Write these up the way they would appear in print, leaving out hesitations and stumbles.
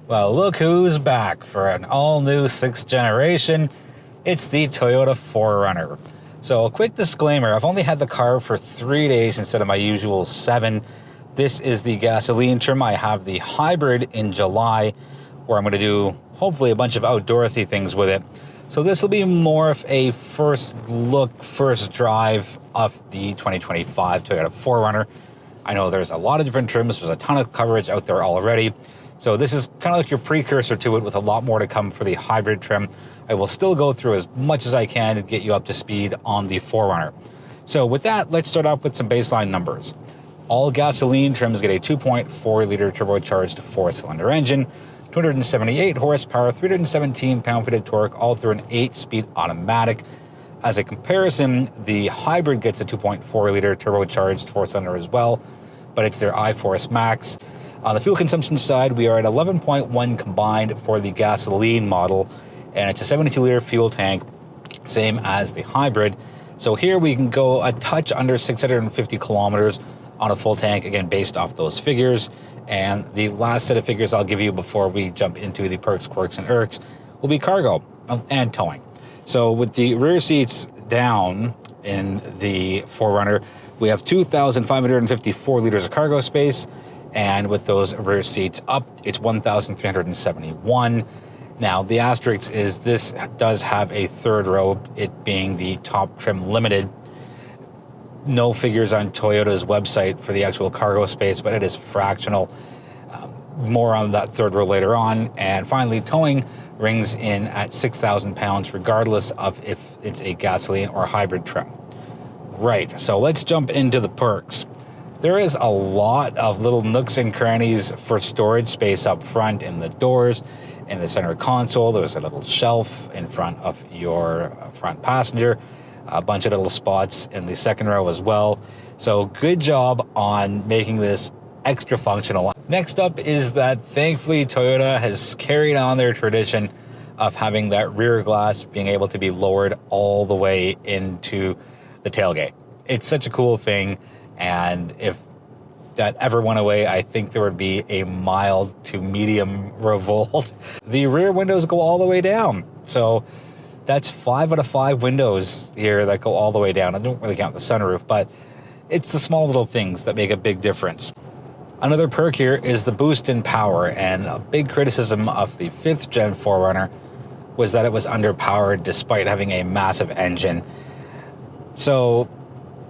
Well, look who's back for an all-new 6th generation. It's the Toyota 4Runner. So a quick disclaimer, I've only had the car for 3 days instead of my usual 7. This is the gasoline trim. I have the hybrid in July, where I'm going to do hopefully a bunch of outdoorsy things with it. So this will be more of a first look, first drive of the 2025 Toyota 4Runner. I know there's a lot of different trims. There's a ton of coverage out there already. So this is kind of like your precursor to it, with a lot more to come for the hybrid trim. I will still go through as much as I can to get you up to speed on the 4Runner. So with that, let's start off with some baseline numbers. All gasoline trims get a 2.4-liter turbocharged 4-cylinder engine, 278 horsepower, 317 pound-feet of torque, all through an 8-speed automatic. As a comparison, the hybrid gets a 2.4-liter turbocharged 4-cylinder as well, but it's their iForce Max. On the fuel consumption side, we are at 11.1 combined for the gasoline model, and it's a 72-liter fuel tank, same as the hybrid. So here we can go a touch under 650 kilometers on a full tank, again, based off those figures. And the last set of figures I'll give you before we jump into the perks, quirks, and irks will be cargo and towing. So with the rear seats down in the 4Runner, we have 2,554 liters of cargo space. And with those rear seats up, it's 1,371. Now, the asterisk is this does have a third row, it being the top trim limited. No figures on Toyota's website for the actual cargo space, but it is fractional. More on that third row later on. And finally, towing rings in at 6,000 pounds, regardless of if it's a gasoline or hybrid trim. Right, so let's jump into the perks. There is a lot of little nooks and crannies for storage space up front in the doors. In the center console, there's a little shelf in front of your front passenger, a bunch of little spots in the second row as well. So good job on making this extra functional. Next up is that thankfully Toyota has carried on their tradition of having that rear glass being able to be lowered all the way into the tailgate. It's such a cool thing. And if that ever went away, I think there would be a mild to medium revolt. The rear windows go all the way down. So that's 5 out of 5 windows here that go all the way down. I don't really count the sunroof, but it's the small little things that make a big difference. Another perk here is the boost in power, and a big criticism of the 5th gen 4Runner was that it was underpowered despite having a massive engine. So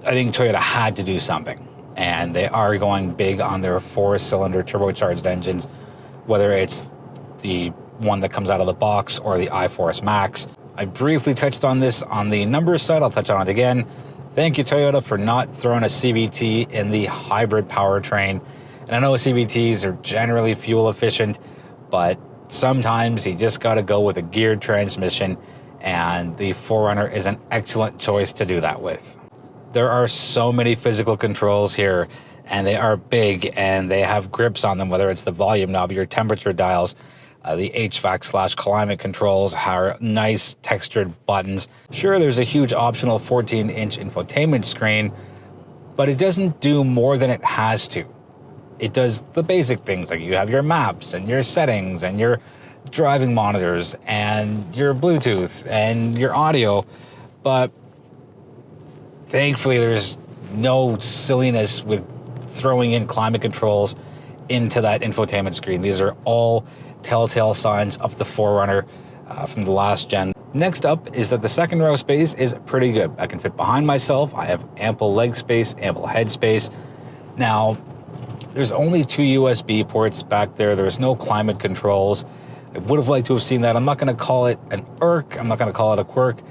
I think Toyota had to do something, and they are going big on their 4-cylinder turbocharged engines, whether it's the one that comes out of the box or the iForce Max. I briefly touched on this on the numbers side. I'll touch on it again. Thank you, Toyota, for not throwing a CVT in the hybrid powertrain. And I know CVTs are generally fuel efficient, but sometimes you just got to go with a geared transmission, and the 4Runner is an excellent choice to do that with. There are so many physical controls here, and they are big, and they have grips on them, whether it's the volume knob, your temperature dials, the HVAC/climate controls, are nice textured buttons. Sure, there's a huge optional 14-inch infotainment screen, but it doesn't do more than it has to. It does the basic things, like you have your maps and your settings and your driving monitors and your Bluetooth and your audio, but thankfully, there's no silliness with throwing in climate controls into that infotainment screen. These are all telltale signs of the 4Runner from the last gen. Next up is that the second row space is pretty good. I can fit behind myself. I have ample leg space, ample head space. Now, there's only 2 USB ports back there. There's no climate controls. I would have liked to have seen that. I'm not going to call it an irk. I'm not going to call it a quirk.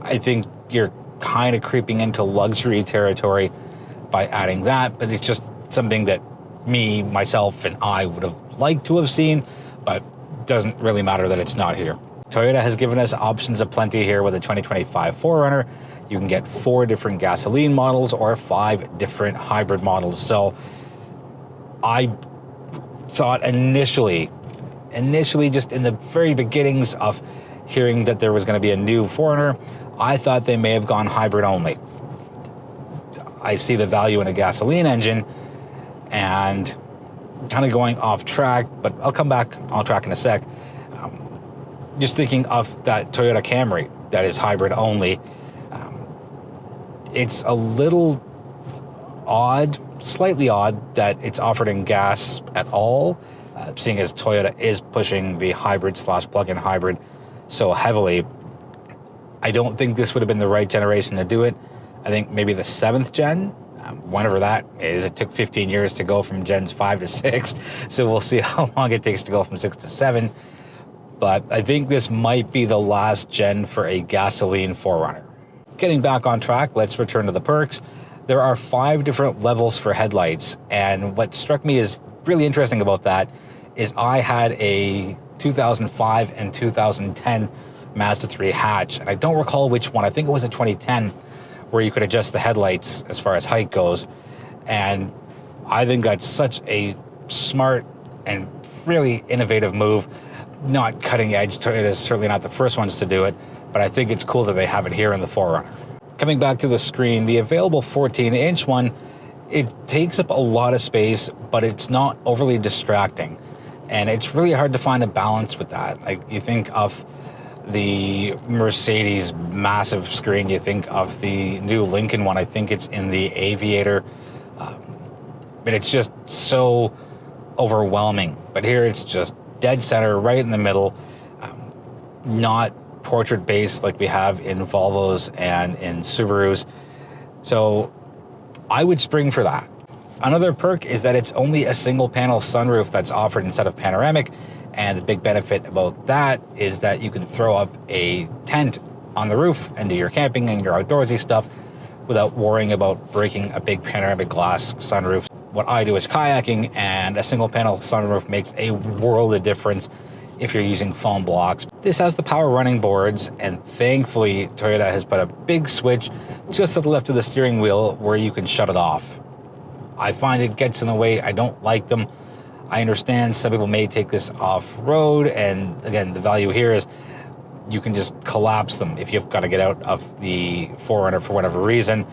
I think you're kind of creeping into luxury territory by adding that, but it's just something that me, myself, and I would have liked to have seen, but doesn't really matter that it's not here. Toyota has given us options aplenty here with the 2025 4Runner. You can get 4 different gasoline models or 5 different hybrid models. So I thought initially just in the very beginnings of hearing that there was going to be a new 4Runner, I thought they may have gone hybrid only. I see the value in a gasoline engine, and kind of going off track, but I'll come back on track in a sec. Just thinking of that Toyota Camry that is hybrid only. It's a little odd, slightly odd, that it's offered in gas at all, seeing as Toyota is pushing the hybrid / plug-in hybrid so heavily. I don't think this would have been the right generation to do it. I think maybe the 7th gen, whenever that is. It took 15 years to go from gens 5 to 6, so we'll see how long it takes to go from 6 to 7. But I think this might be the last gen for a gasoline 4Runner. Getting back on track, let's return to the perks. There are 5 different levels for headlights, and what struck me as really interesting about that is I had a 2005 and 2010 Mazda 3 hatch, and I don't recall which one. I think it was a 2010, where you could adjust the headlights as far as height goes. And I think that's such a smart and really innovative move. Not cutting edge, Toyota is certainly not the first ones to do it, but I think it's cool that they have it here in the 4Runner. Coming back to the screen, the available 14-inch one, it takes up a lot of space, but it's not overly distracting. And it's really hard to find a balance with that. Like, you think of the Mercedes massive screen, you think of the new Lincoln one, I think it's in the Aviator, but it's just so overwhelming. But here it's just dead center, right in the middle, not portrait based like we have in Volvos and in Subarus. So I would spring for that. Another perk is that it's only a single panel sunroof that's offered instead of panoramic. And the big benefit about that is that you can throw up a tent on the roof and do your camping and your outdoorsy stuff without worrying about breaking a big panoramic glass sunroof. What I do is kayaking, and a single panel sunroof makes a world of difference if you're using foam blocks. This has the power running boards, and thankfully Toyota has put a big switch just to the left of the steering wheel where you can shut it off. I find it gets in the way. I don't like them. I understand some people may take this off-road, and again, the value here is you can just collapse them if you've got to get out of the 4Runner for whatever reason.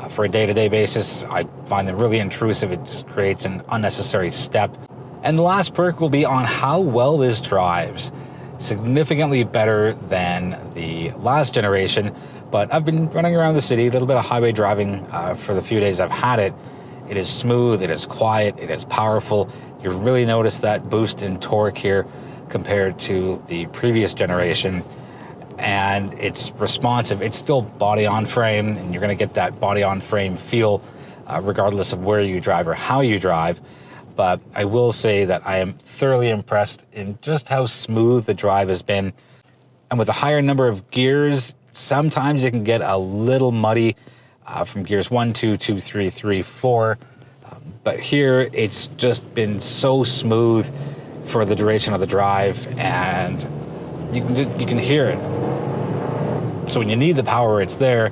For a day-to-day basis, I find them really intrusive. It just creates an unnecessary step. And the last perk will be on how well this drives. Significantly better than the last generation, but I've been running around the city, a little bit of highway driving for the few days I've had it. It is smooth, it is quiet, it is powerful. You really notice that boost in torque here compared to the previous generation. And it's responsive. It's still body on frame, and you're going to get that body on frame feel regardless of where you drive or how you drive. But I will say that I am thoroughly impressed in just how smooth the drive has been. And with a higher number of gears, sometimes it can get a little muddy from gears 1, 2, 2, 3, 3, 4. But here it's just been so smooth for the duration of the drive, and you can hear it. So when you need the power, it's there,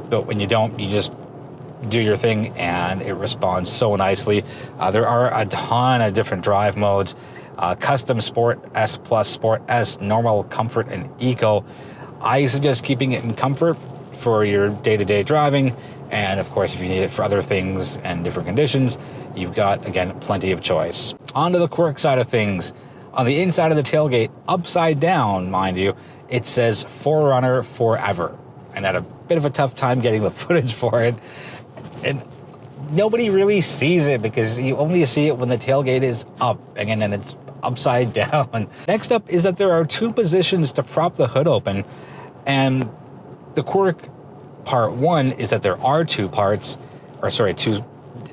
but when you don't, you just do your thing and it responds so nicely. There are a ton of different drive modes: custom, sport, S plus, sport S, normal, comfort, and eco. I suggest keeping it in comfort for your day-to-day driving, and of course if you need it for other things and different conditions, you've got, again, plenty of choice. On to the Quirk side of things. On the inside of the tailgate, upside down, mind you, it says 4Runner Forever. And I had a bit of a tough time getting the footage for it. And nobody really sees it because you only see it when the tailgate is up, again, and it's upside down. Next up is that there are 2 positions to prop the hood open. And the Quirk part 1 is that there are 2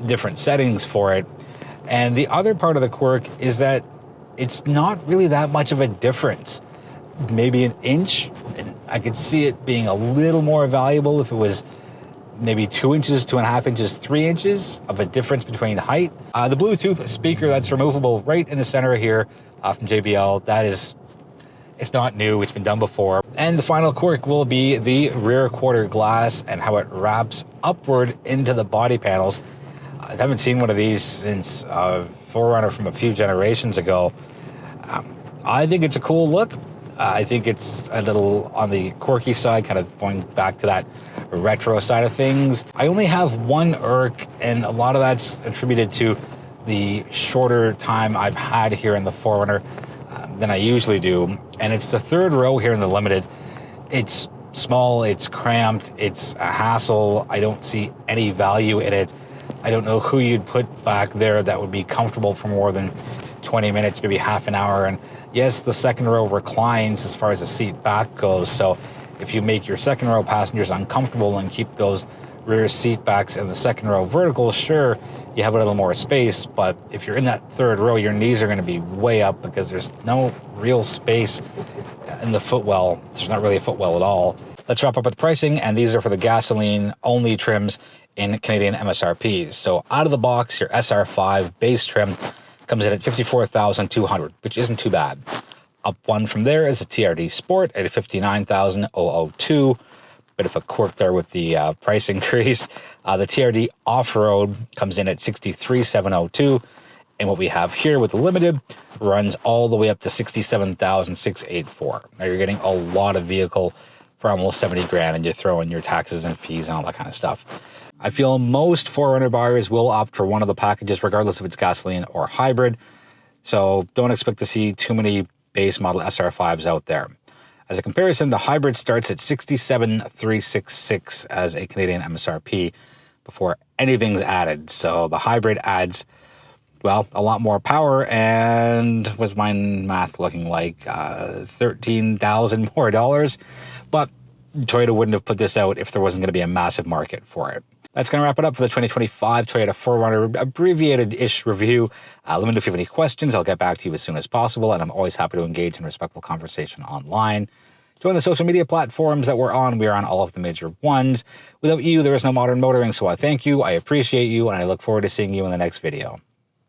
different settings for it. And the other part of the Quirk is that it's not really that much of a difference. Maybe an inch, and I could see it being a little more valuable if it was maybe 2 inches, 2.5 inches, 3 inches of a difference between height. The Bluetooth speaker that's removable right in the center here from JBL, that is, it's not new, it's been done before. And the final Quirk will be the rear quarter glass and how it wraps upward into the body panels. I haven't seen one of these since 4Runner from a few generations ago. I think it's a cool look. I think it's a little on the quirky side, kind of going back to that retro side of things. I only have one Irk, and a lot of that's attributed to the shorter time I've had here in the 4Runner than I usually do. And it's the third row here in the Limited. It's small, it's cramped, it's a hassle. I don't see any value in it. I don't know who you'd put back there that would be comfortable for more than 20 minutes, maybe half an hour. And yes, the second row reclines as far as the seat back goes. So if you make your second row passengers uncomfortable and keep those rear seat backs in the second row vertical, sure, you have a little more space. But if you're in that third row, your knees are going to be way up because there's no real space in the footwell. There's not really a footwell at all. Let's wrap up with pricing, and these are for the gasoline-only trims in Canadian MSRPs. So out of the box, your SR5 base trim comes in at $54,200, which isn't too bad. Up one from there is a TRD Sport at $59,002. Bit of a quirk there with the price increase. The TRD Off-Road comes in at $63,702. And what we have here with the Limited runs all the way up to $67,684. Now you're getting a lot of vehicle for almost 70 grand, and you throw in your taxes and fees and all that kind of stuff. I feel most 4Runner buyers will opt for one of the packages, regardless if it's gasoline or hybrid. So don't expect to see too many base model SR5s out there. As a comparison, the hybrid starts at $67,366 as a Canadian MSRP before anything's added. So the hybrid adds, well, a lot more power, and what's my math looking like? $13,000 more dollars. But Toyota wouldn't have put this out if there wasn't going to be a massive market for it. That's going to wrap it up for the 2025 Toyota 4Runner abbreviated-ish review. Let me know if you have any questions. I'll get back to you as soon as possible, and I'm always happy to engage in respectful conversation online. Join the social media platforms that we're on. We are on all of the major ones. Without you, there is no modern motoring, so I thank you, I appreciate you, and I look forward to seeing you in the next video.